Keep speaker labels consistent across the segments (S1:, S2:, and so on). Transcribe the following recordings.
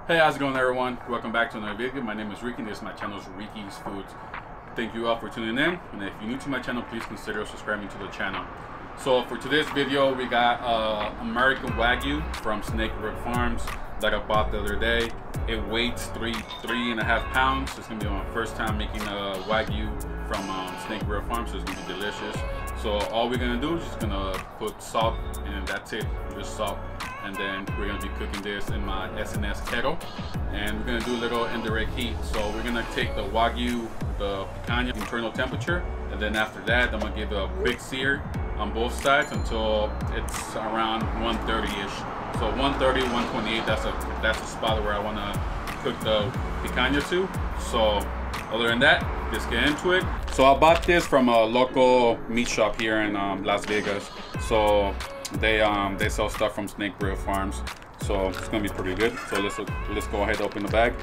S1: Hey, how's it going, everyone? Welcome back to another video. My name is Ricky and this is my channel, Rickysfoods. Thank you all for tuning in, and if you're new to my channel, please consider subscribing to the channel. So for today's video, we got American Wagyu from Snake River Farms that I bought the other day. It weighs three and a half pounds. It's gonna be my first time making a Wagyu from Snake River Farms, so it's gonna be delicious. So all we're gonna do is just gonna put salt, and that's it, just salt. And then we're gonna be cooking this in my SNS kettle, and we're gonna do a little indirect heat. So we're gonna take the Wagyu, the picanha internal temperature, and then after that I'm gonna give it a quick sear on both sides until it's around 130-ish. So 130, 128, that's a spot where I wanna cook the picanha to. So other than that, let's get into it. So I bought this from a local meat shop here in Las Vegas. So they sell stuff from Snake River Farms, so it's gonna be pretty good. So let's go ahead and open the bag.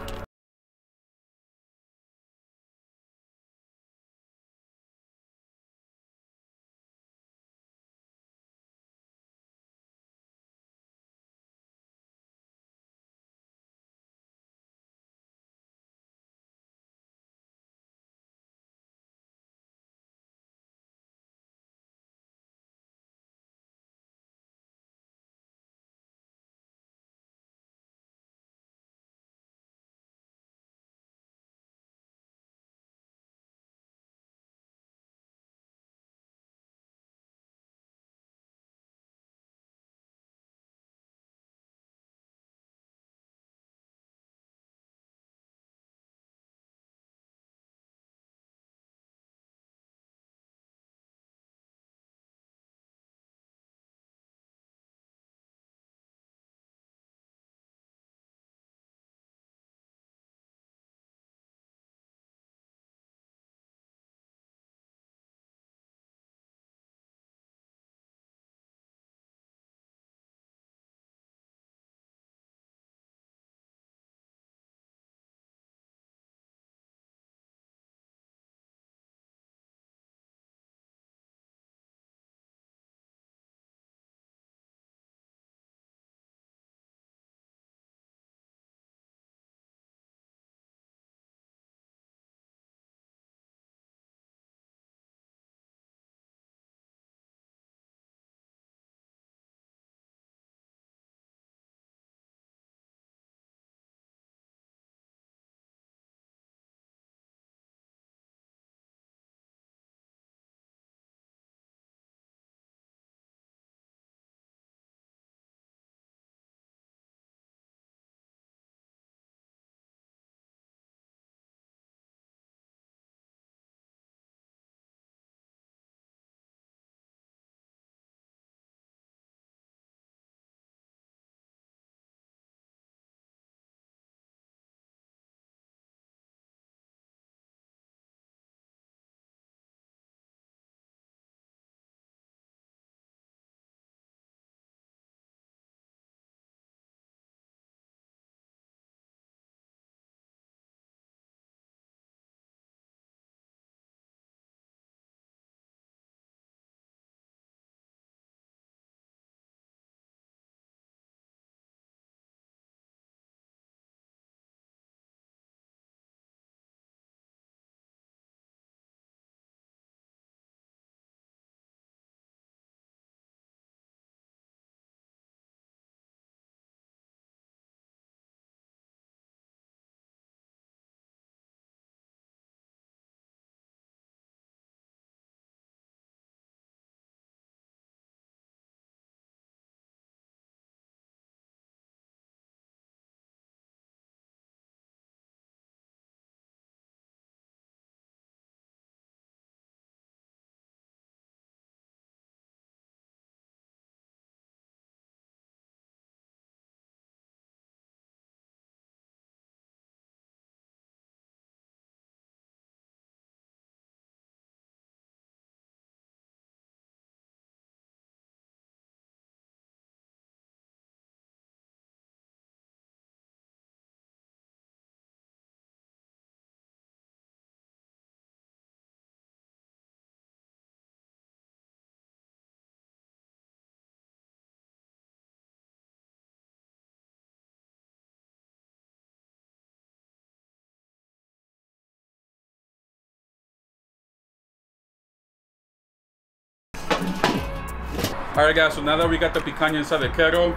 S1: All right, guys. So now that we got the picanha inside the kettle,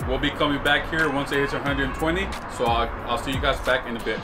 S1: we'll be coming back here once it hits 120. So I'll see you guys back in a bit.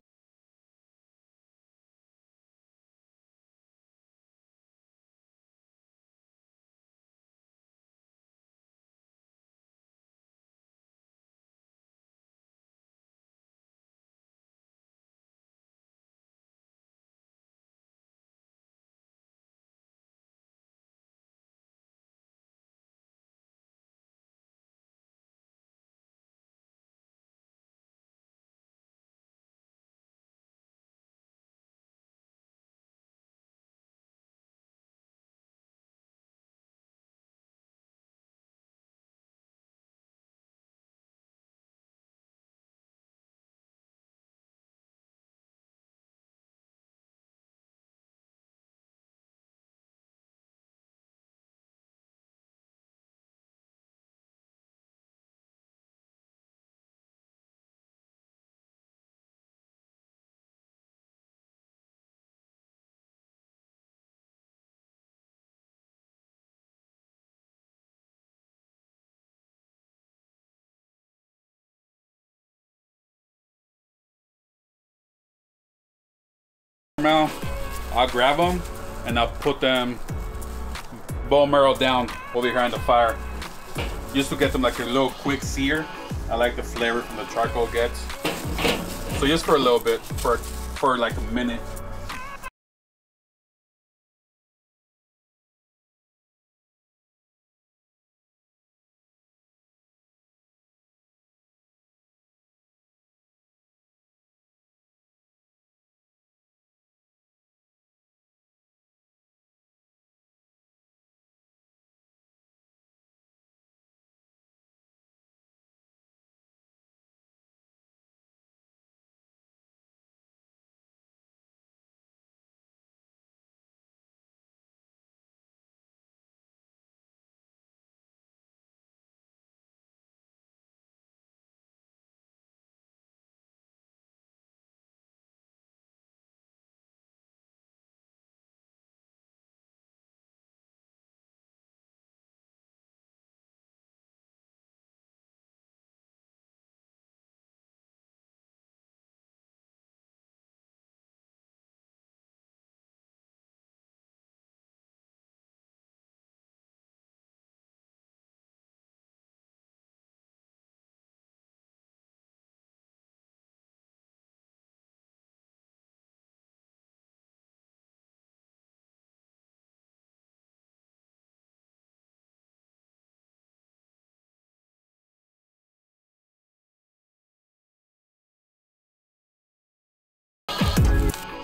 S1: I'll grab them and I'll put them bone marrow down over here on the fire, just to get them like a little quick sear. I like the flavor from the charcoal gets. So just for a little bit, for like a minute.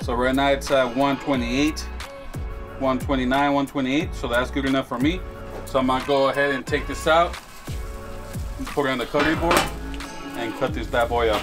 S1: So right now it's at 128, 129, 128. So that's good enough for me. So I'm gonna go ahead and take this out, and put it on the cutting board, and cut this bad boy up.